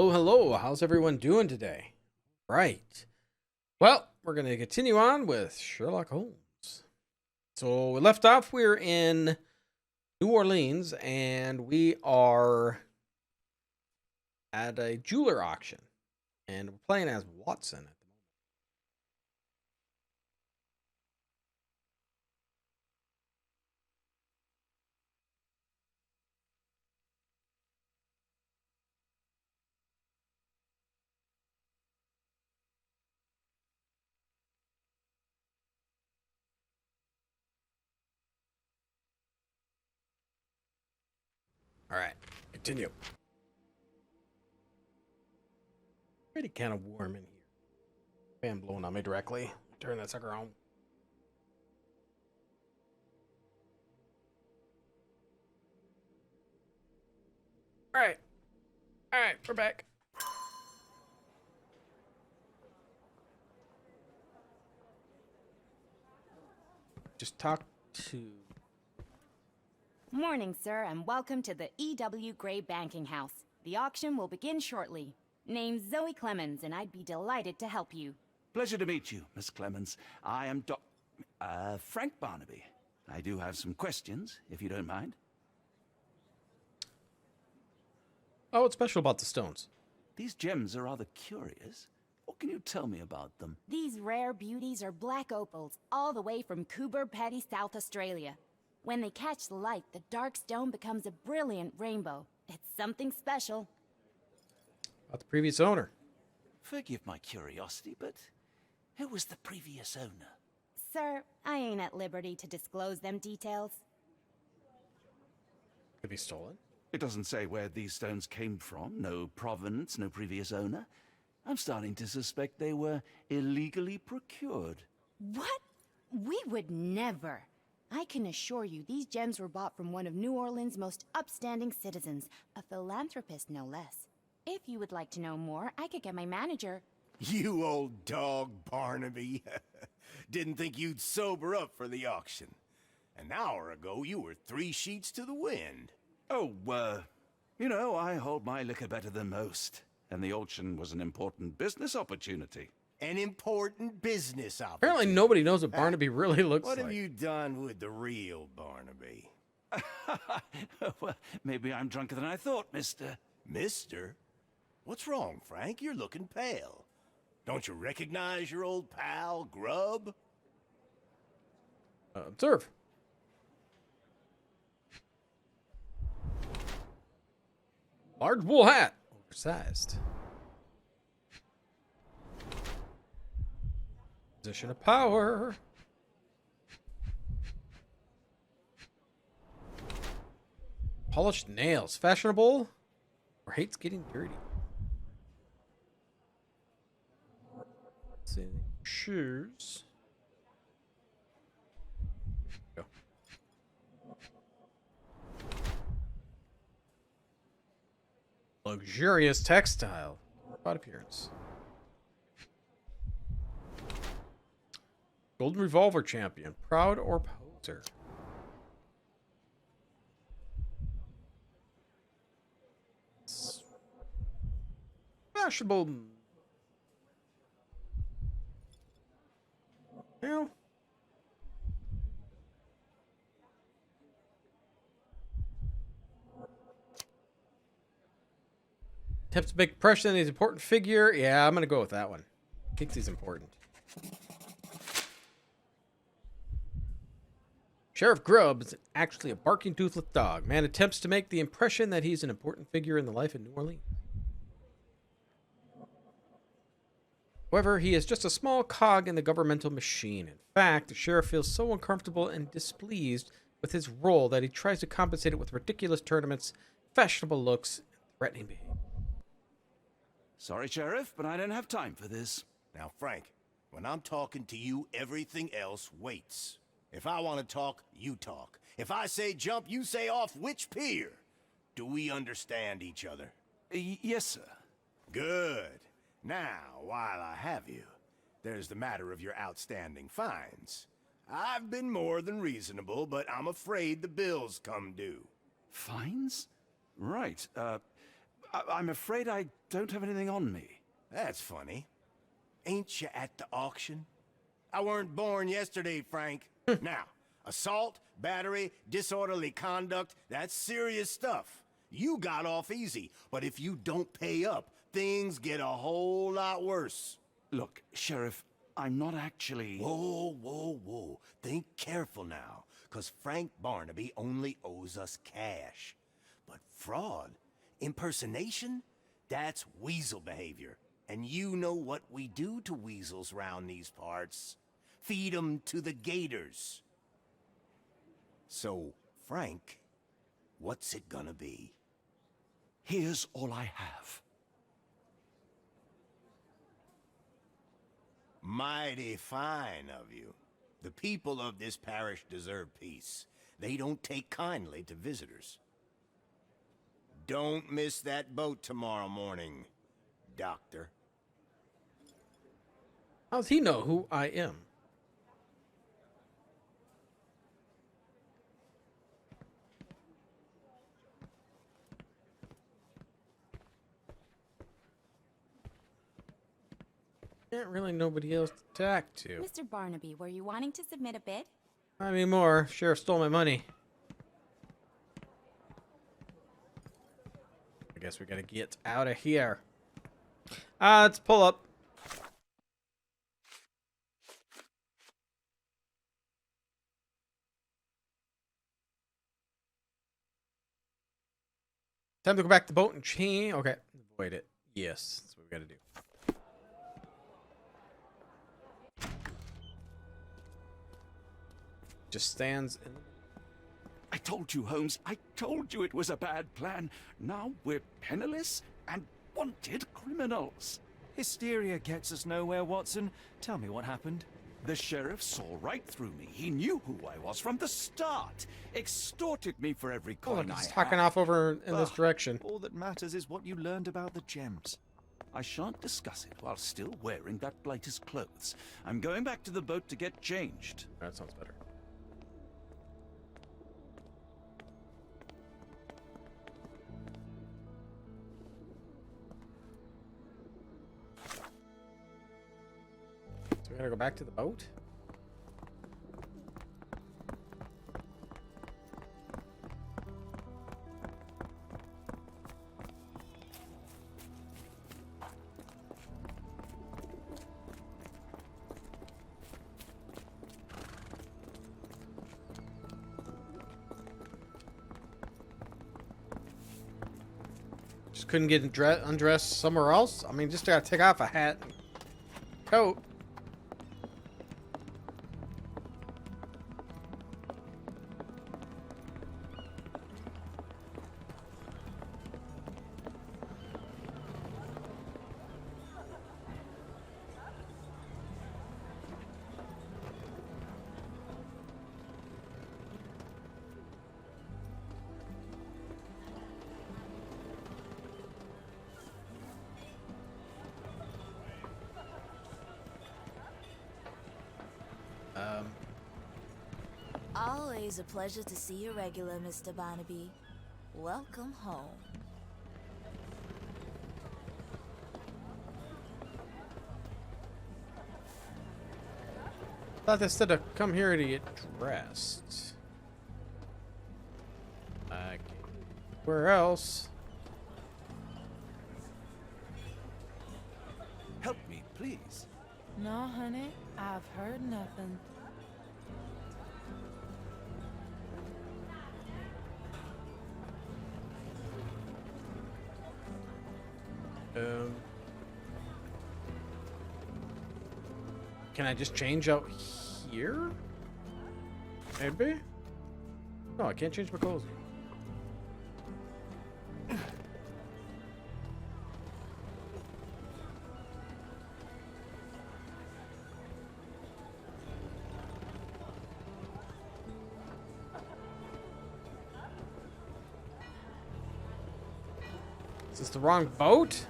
Hello, hello. How's everyone doing today? Right. Well, we're going to continue on with Sherlock Holmes. So we left off, we're in New Orleans, and we are at a jeweler auction. And we're playing as Watson at the moment. All right, continue. Pretty kind of warm in here. Fan blowing on me directly. Turn that sucker on. All right. All right, we're back. Just talk to... Morning, sir, and welcome to the E.W. Gray Banking House. The auction will begin shortly. Name's Zoe Clemens, and I'd be delighted to help you. Pleasure to meet you, Miss Clemens. I am Frank Barnaby. I do have some questions, if you don't mind. Oh, what's special about the stones? These gems are rather curious. What can you tell me about them? These rare beauties are black opals, all the way from Coober Pedy, South Australia. When they catch the light, the dark stone becomes a brilliant rainbow. It's something special. About the previous owner. Forgive my curiosity, but who was the previous owner? Sir, I ain't at liberty to disclose them details. Could be stolen. It doesn't say where these stones came from. No provenance, no previous owner. I'm starting to suspect they were illegally procured. What? We would never. I can assure you these gems were bought from one of New Orleans' most upstanding citizens, a philanthropist no less. If you would like to know more, I could get my manager. You old dog, Barnaby. Didn't think you'd sober up for the auction. An hour ago, you were 3 sheets to the wind. Oh, you know, I hold my liquor better than most. And the auction was an important business opportunity. An important business opportunity. Apparently nobody knows what Barnaby really looks What like. have you done with the real Barnaby? Well, maybe I'm drunker than I thought, mister. Mister? What's wrong, Frank? You're looking pale. Don't you recognize your old pal, Grub? Observe. Large wool hat. Oversized. Position of power. Polished nails. Fashionable or hates getting dirty? Let's see. Shoes. Go. Luxurious textile. About appearance. Golden Revolver champion. Proud or poser? Fashionable. Well. Attempts to make impression on his important figure. Yeah, I'm going to go with that one. Thinks he's important. Sheriff Grubb is actually a barking toothless dog. Man attempts to make the impression that he's an important figure in the life of New Orleans. However, he is just a small cog in the governmental machine. In fact, the sheriff feels so uncomfortable and displeased with his role that he tries to compensate it with ridiculous tournaments, fashionable looks, and threatening behavior. Sorry, Sheriff, but I don't have time for this. Now, Frank, when I'm talking to you, everything else waits. If I want to talk, you talk. If I say jump, you say off which pier. Do we understand each other? Yes, sir. Good. Now, while I have you, there's the matter of your outstanding fines. I've been more than reasonable, but I'm afraid the bills come due. Fines? Right. I'm afraid I don't have anything on me. That's funny. Ain't you at the auction? I weren't born yesterday, Frank. Now, assault, battery, disorderly conduct, that's serious stuff. You got off easy, but if you don't pay up, things get a whole lot worse. Look, Sheriff, I'm not actually... Whoa, whoa, whoa. Think careful now, 'cause Frank Barnaby only owes us cash. But fraud, impersonation, that's weasel behavior. And you know what we do to weasels round these parts. Feed 'em to the gators. So, Frank, what's it gonna be? Here's all I have. Mighty fine of you. The people of this parish deserve peace. They don't take kindly to visitors. Don't miss that boat tomorrow morning, Doctor. How does he know who I am? Can't really nobody else to talk to. Mr. Barnaby, were you wanting to submit a bid? Not anymore. Sheriff stole my money. I guess we gotta get out of here. Let's pull up. Time to go back to the boat and chain. Okay, avoid it. Yes, that's what we gotta do. Just stands in the... I told you, Holmes. I told you it was a bad plan. Now we're penniless and wanted criminals. Hysteria gets us nowhere, Watson. Tell me what happened. The sheriff saw right through me. He knew who I was from the start. Extorted me for every Oh, coin look, I he's had. talking off over in this Ugh. direction. All that matters is what you learned about the gems. I shan't discuss it while still wearing that blighter's clothes. I'm going back to the boat to get changed. That sounds better. So we gotta go back to the boat? Just couldn't get undressed somewhere else? I mean, just gotta take off a hat and coat. Always a pleasure to see you regular, Mr. Barnaby. Welcome home. Thought they said to come here to get dressed. Where else? Help me, please. No, honey, I've heard nothing. Can I just change out here? Maybe? No, I can't change my clothes. Is this the wrong boat?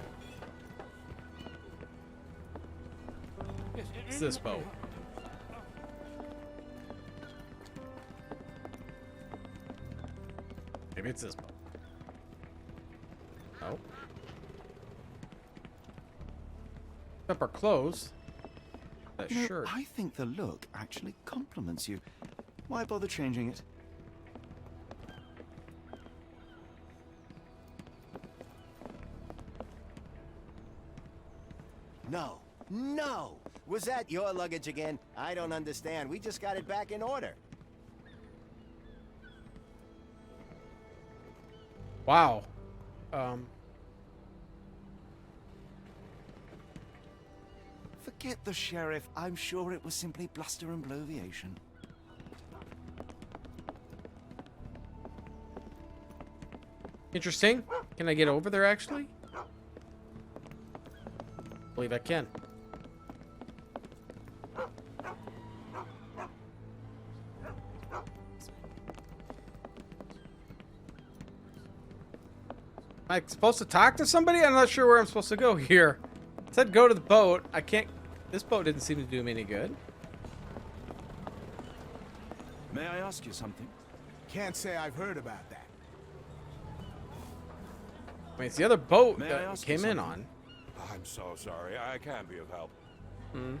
It's this boat. Maybe it's this boat. Oh. Up our clothes. That You know, shirt. I think the look actually compliments you. Why bother changing it? No, no! Was that your luggage again? I don't understand. We just got it back in order. Wow. Forget the sheriff. I'm sure it was simply bluster and bloviation. Interesting. Can I get over there actually? I believe I can. Am I supposed to talk to somebody? I'm not sure where I'm supposed to go here. It said go to the boat. I can't. This boat didn't seem to do me any good. May I ask you something? Can't say I've heard about that. I mean, it's the other boat May I that ask you came in something? on. I'm so sorry. I can't be of help. Hmm.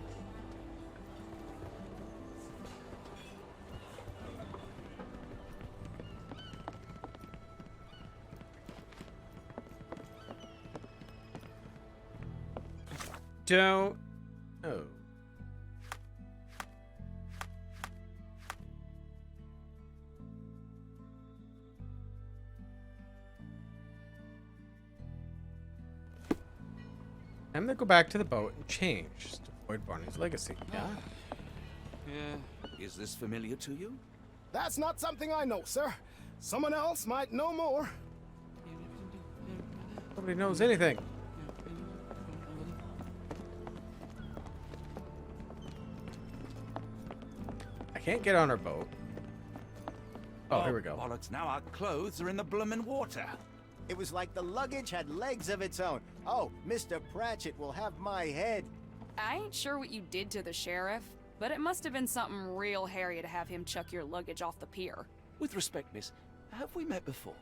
Don't. Oh. I'm gonna go back to the boat and change to avoid Barney's legacy. Yeah. Yeah. Is this familiar to you? That's not something I know, sir. Someone else might know more. Nobody knows anything. I can't get on our boat. Oh, here we go. Bollocks, now our clothes are in the bloomin' water. It was like the luggage had legs of its own. Oh, Mr. Pratchett will have my head. I ain't sure what you did to the sheriff, but it must have been something real hairy to have him chuck your luggage off the pier. With respect, miss, have we met before?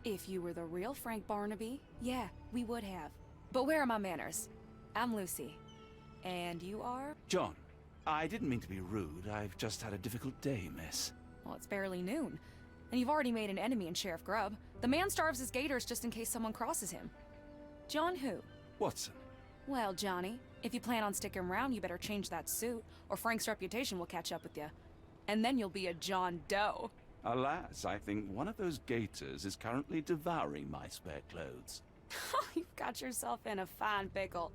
If you were the real Frank Barnaby, yeah, we would have. But where are my manners? I'm Lucy. And you are? John, I didn't mean to be rude. I've just had a difficult day, miss. Well, it's barely noon. And you've already made an enemy in Sheriff Grubb. The man starves his gators just in case someone crosses him. John who? Watson. Well, Johnny, if you plan on sticking around, you better change that suit, or Frank's reputation will catch up with you. And then you'll be a John Doe. Alas, I think one of those gators is currently devouring my spare clothes. You've got yourself in a fine pickle.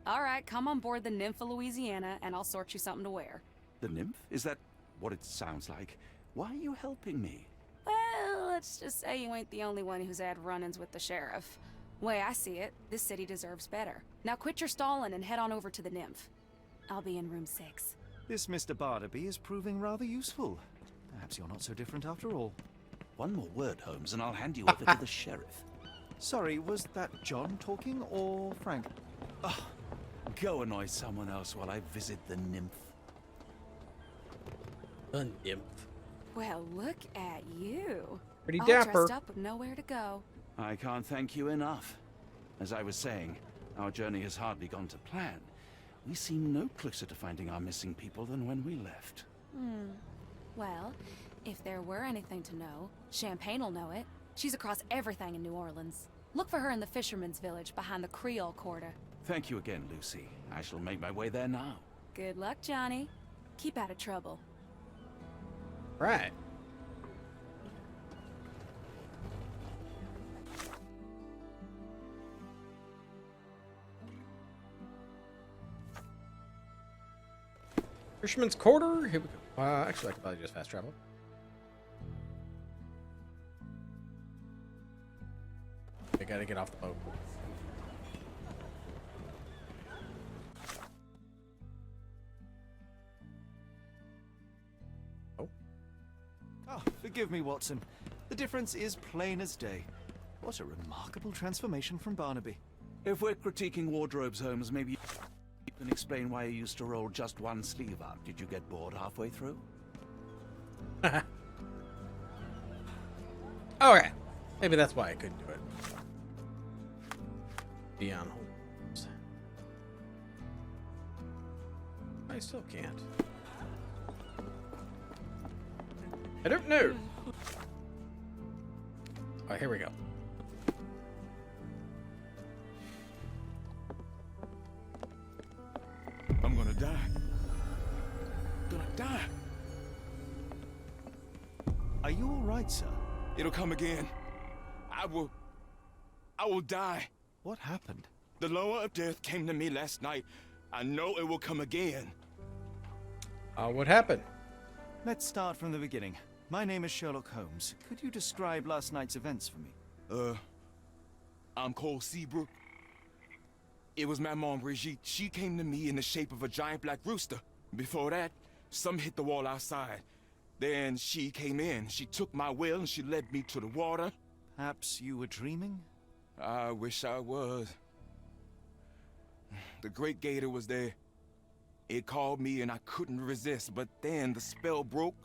All right, come on board the Nymph of Louisiana, and I'll sort you something to wear. The nymph? Is that what it sounds like? Why are you helping me? Well, let's just say you ain't the only one who's had run-ins with the sheriff. Way I see it, this city deserves better. Now quit your stalling and head on over to the Nymph. I'll be in room 6. This Mr. Barnaby is proving rather useful. Perhaps you're not so different after all. One more word, Holmes, and I'll hand you over to the sheriff. Sorry, was that John talking or Frank? Oh, go annoy someone else while I visit the nymph. The nymph. Well, look at you. Pretty All dapper. dressed up with nowhere to go. I can't thank you enough. As I was saying, our journey has hardly gone to plan. We seem no closer to finding our missing people than when we left. Well, if there were anything to know, Champagne'll know it. She's across everything in New Orleans. Look for her in the fisherman's village behind the Creole Quarter. Thank you again, Lucy. I shall make my way there now. Good luck, Johnny. Keep out of trouble. Right. Fisherman's Quarter. Here we go. Actually, I could probably just fast travel. I gotta get off the boat. Oh, forgive me, Watson. The difference is plain as day. What a remarkable transformation from Barnaby. If we're critiquing wardrobes, Holmes, maybe you can explain why you used to roll just one sleeve up. Did you get bored halfway through? Okay. Maybe that's why I couldn't do it. Beyond Holmes. I still can't. I don't know. Oh, here we go. I'm gonna die. Gonna die. Are you all right, sir? It'll come again. I will die. What happened? The lower of death came to me last night. I know it will come again. What happened? Let's start from the beginning. My name is Sherlock Holmes. Could you describe last night's events for me? I'm Cole Seabrook. It was my mom, Brigitte. She came to me in the shape of a giant black rooster. Before that, some hit the wall outside. Then she came in. She took my will and she led me to the water. Perhaps you were dreaming? I wish I was. The Great Gator was there. It called me and I couldn't resist, but then the spell broke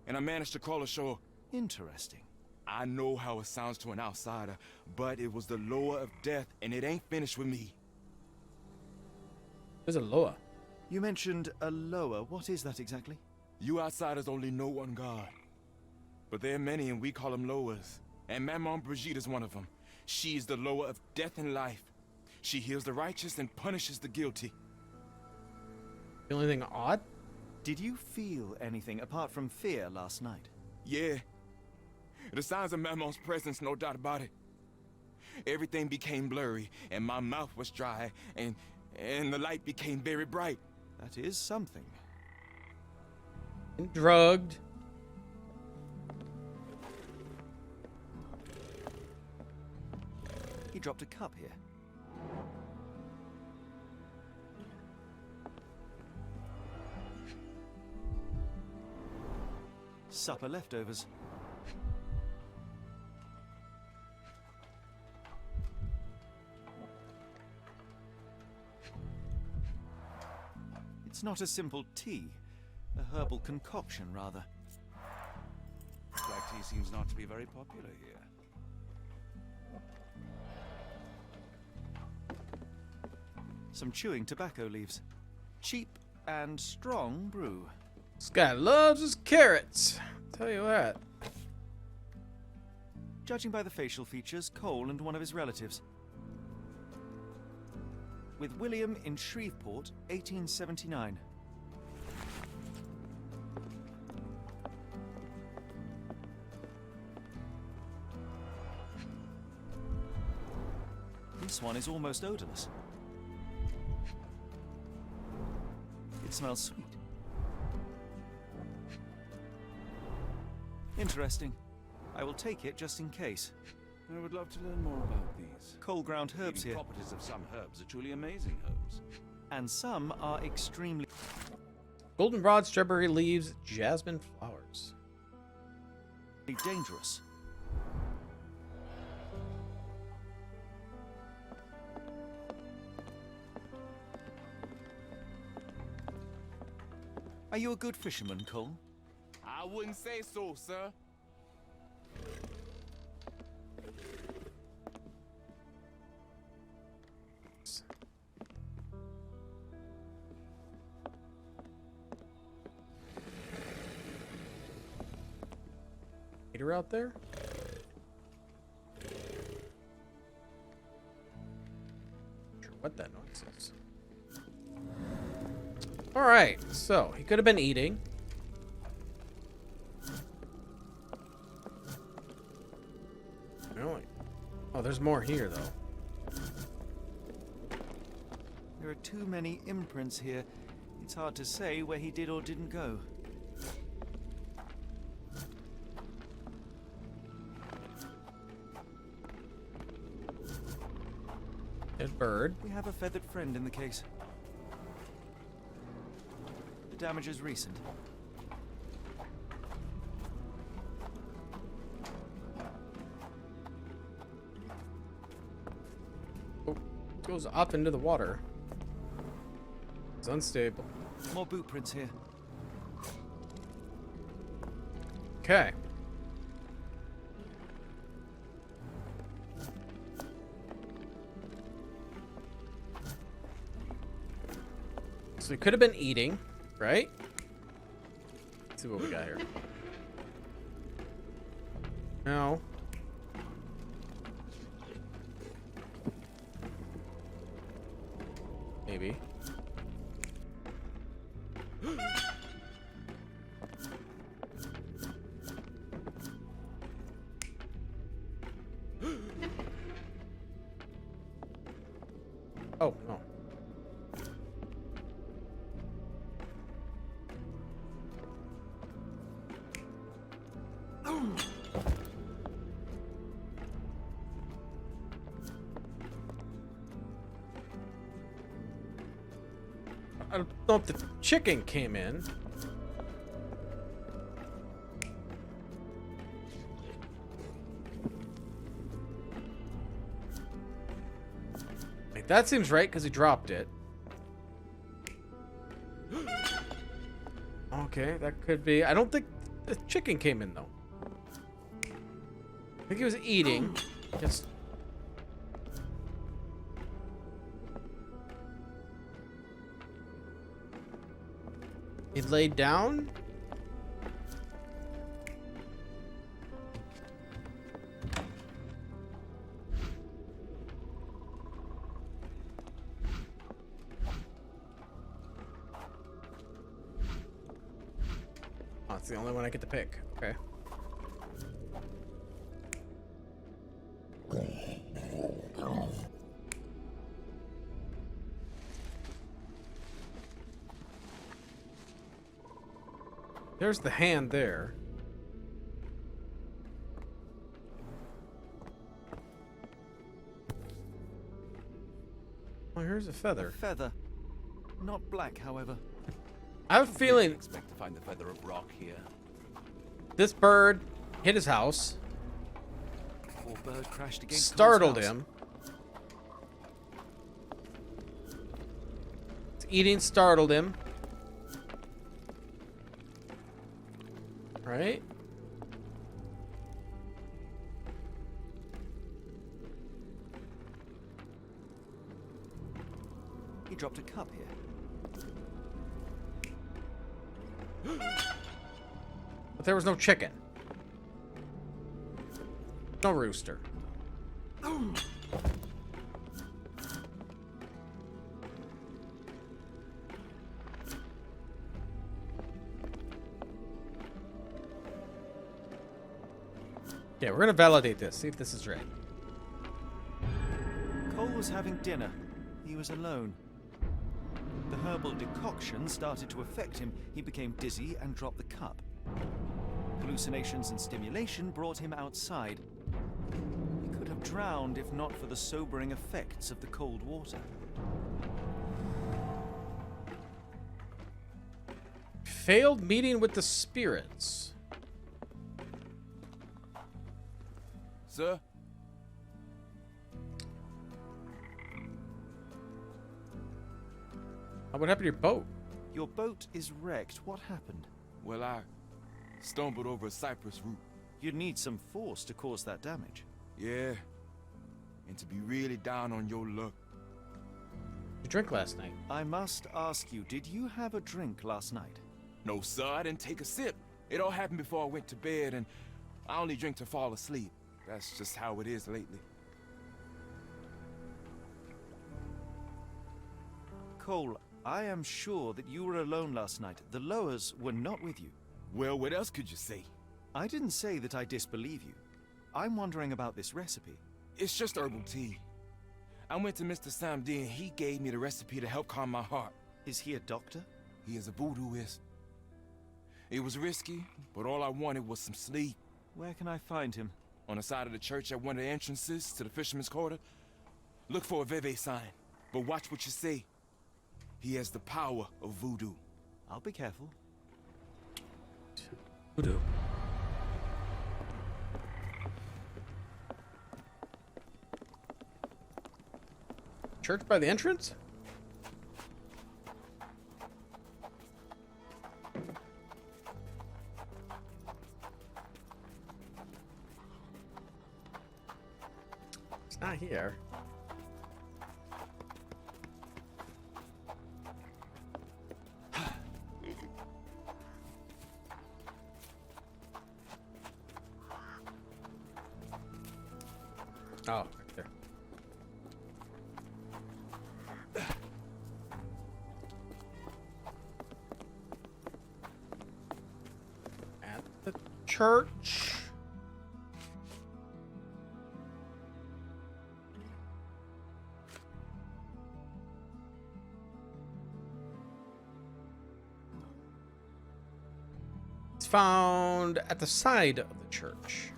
and I managed to crawl ashore. Interesting. I know how it sounds to an outsider, but it was the lower of death and it ain't finished with me. There's a Loa. You mentioned a lower. What is that exactly? You outsiders only know one God. But there are many and we call them lowers. And Maman Brigitte is one of them. She is the lower of death and life. She heals the righteous and punishes the guilty. The only thing odd? Did you feel anything apart from fear last night? Yeah. The signs of Maman's presence, no doubt about it. Everything became blurry and my mouth was dry and the light became very bright. That is something. And drugged. He dropped a cup here. Supper leftovers. It's not a simple tea. A herbal concoction, rather. Black tea seems not to be very popular here. Some chewing tobacco leaves. Cheap and strong brew. This guy loves his carrots. Tell you that. Judging by the facial features, Cole and one of his relatives. With William in Shreveport, 1879. This one is almost odorless. It smells sweet. Interesting. I will take it just in case. I would love to learn more about these. Cold ground herbs The here. properties of some herbs are truly amazing, Holmes. And some are extremely Goldenrod, strawberry leaves, jasmine flowers. dangerous. Are you a good fisherman, Cole? I wouldn't say so, sir. Gator out there? Sure what that noise is. Alright, so he could have been eating. Really? Oh, there's more here though. There are too many imprints here. It's hard to say where he did or didn't go. Dead bird. We have a feathered friend in the case. The damage is recent. Oh, it goes up into the water. It's unstable. More boot prints here. Okay. So he could have been eating, right? Let's see what we got here. No. Maybe. Oh, no. I don't know if the chicken came in. Like, that seems right because he dropped it. Okay, that could be. I don't think the chicken came in though. I think he was eating. Just. He laid down. Oh, it's the only one I get to pick. Okay. There's the hand there. Oh, here's a feather. Feather. Not black, however. I have a feeling Expect to find the feather of rock here. this bird hit his house, Poor bird crashed against startled Cole's house. him. It's eating startled him. Right? He dropped a cup here. But there was no chicken. No rooster. Yeah, we're gonna validate this. See if this is right. Cole was having dinner. He was alone. The herbal decoction started to affect him. He became dizzy and dropped the cup. Hallucinations and stimulation brought him outside. He could have drowned if not for the sobering effects of the cold water. Failed meeting with the spirits. Sir? What happened to your boat? Your boat is wrecked. What happened? Well, I stumbled over a cypress root. You'd need some force to cause that damage. Yeah. And to be really down on your luck. You drank last night. I must ask you, did you have a drink last night? No, sir, I didn't take a sip. It all happened before I went to bed, and I only drink to fall asleep. That's just how it is lately. Cole, I am sure that you were alone last night. The Lowers were not with you. Well, what else could you say? I didn't say that I disbelieve you. I'm wondering about this recipe. It's just herbal tea. I went to Mr. Samdi and he gave me the recipe to help calm my heart. Is he a doctor? He is a voodooist. It was risky, but all I wanted was some sleep. Where can I find him? On the side of the church at one of the entrances to the Fisherman's Quarter. Look for a Veve sign, but watch what you say. He has the power of voodoo. I'll be careful. Voodoo. Church by the entrance? It's not here. Oh, right there. At the church. It's found at the side of the church.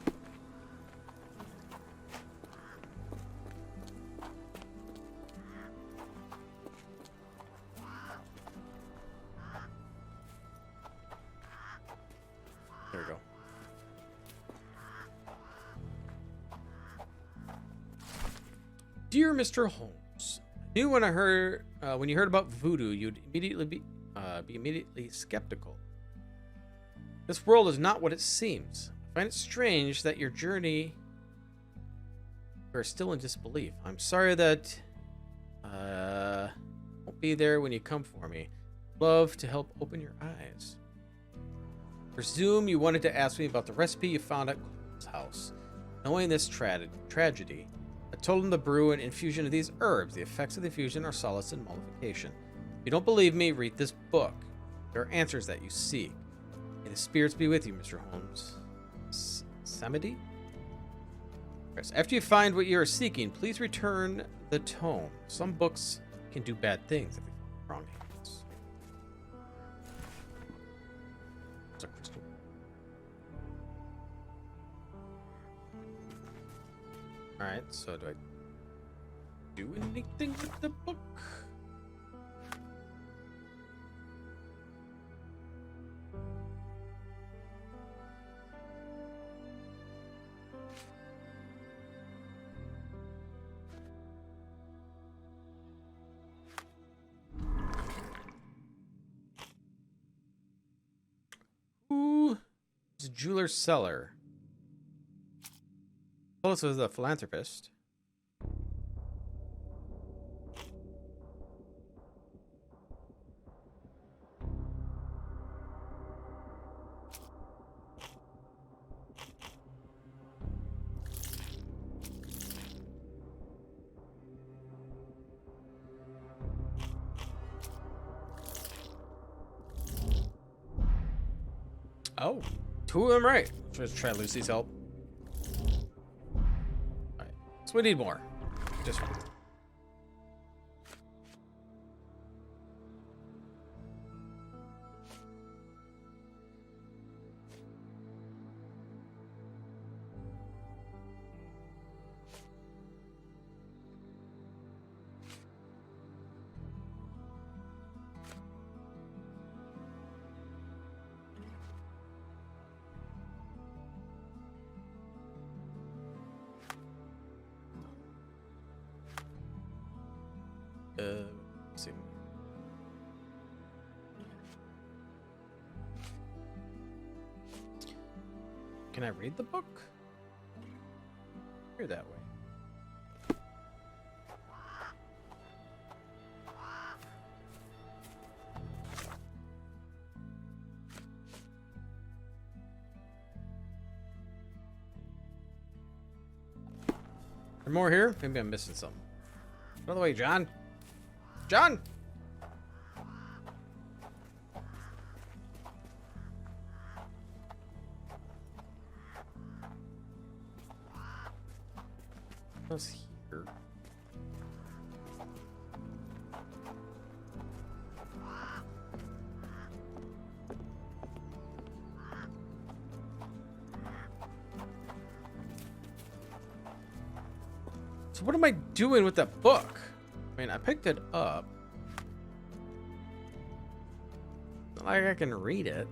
There we go. Dear Mr. Holmes, I knew when you heard about voodoo, you'd immediately be immediately skeptical. This world is not what it seems. I find it strange that your journey are still in disbelief. I'm sorry that won't be there when you come for me. Love to help open your eyes. Presume you wanted to ask me about the recipe you found at Cthulhu's house. Knowing this tragedy, I told him to brew an infusion of these herbs. The effects of the infusion are solace and mollification. If you don't believe me, read this book. There are answers that you seek. May the spirits be with you, Mr. Holmes. Samedi? Yes. After you find what you are seeking, please return the tome. Some books can do bad things if they fall in the wrong hands. It's a crystal. Alright, so do I do anything with the book? Ooh, it's a jeweler's cellar. Phyllis was a philanthropist. Oh, two of them right. Let's try Lucy's help. Alright, so we need more. Just one. Let's see. Can I read the book? Here that way. There more here? Maybe I'm missing something. By the way, John. John! What's here? So what am I doing with that book? I mean, I picked it up. Not like I can read it.